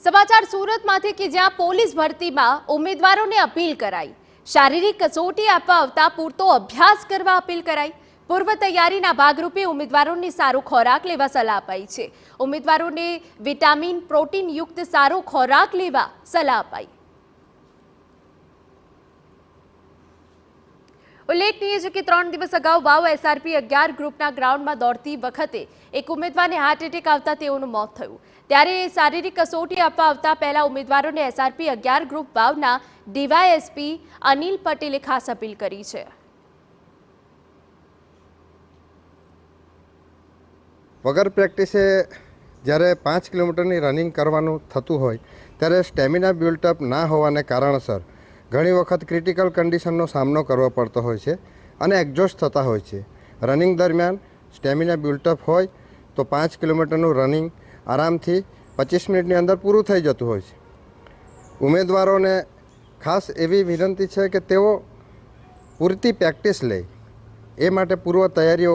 સમાચાર સુરતમાંથી કે જ્યાં પોલીસ ભરતીમાં ઉમેદવારોને અપીલ કરાઈ, શારીરિક કસોટી આપવા આવતા પૂરતો અભ્યાસ કરવા અપીલ કરાઈ। પૂર્વ તૈયારીના ભાગરૂપે ઉમેદવારોને સારો ખોરાક લેવા સલાહ અપાઈ છે। ઉમેદવારોને વિટામિન પ્રોટીન યુક્ત સારો ખોરાક લેવા સલાહ અપાઈ। ઉલ્લેખનીય છે કે 3 દિવસ અગાઉ વાવ એસઆરપી 11 ગ્રુપના ગ્રાઉન્ડમાં દોડતી વખતે એક ઉમેદવારને હાર્ટ એટેક આવતા તેઓનું મોત થયું। ત્યારે શારીરિક કસોટી આપવા આવતા પહેલા ઉમેદવારોને એસઆરપી 11 ગ્રુપ વાવના ડીવાયએસપી અનિલ પટેલે ખાસ અપીલ કરી છે। વગર પ્રેક્ટિસે જ્યારે 5 કિલોમીટરની રનિંગ કરવાનું થતું હોય ત્યારે સ્ટેમિના બિલ્ટઅપ ના હોવાને કારણસર ઘણી વખત ક્રિટિકલ કન્ડિશનનો સામનો કરવો પડતો હોય છે અને એક્ઝોસ્ટ થતા હોય છે। રનિંગ દરમિયાન સ્ટેમિના બિલ્ટઅપ હોય તો 5 કિલોમીટરનું રનિંગ આરામથી 25 મિનિટની અંદર પૂરું થઈ જતું હોય છે। ઉમેદવારોને ખાસ એવી વિનંતી છે કે તેઓ પૂરતી પ્રેક્ટિસ લે, એ માટે પૂર્વ તૈયારીઓ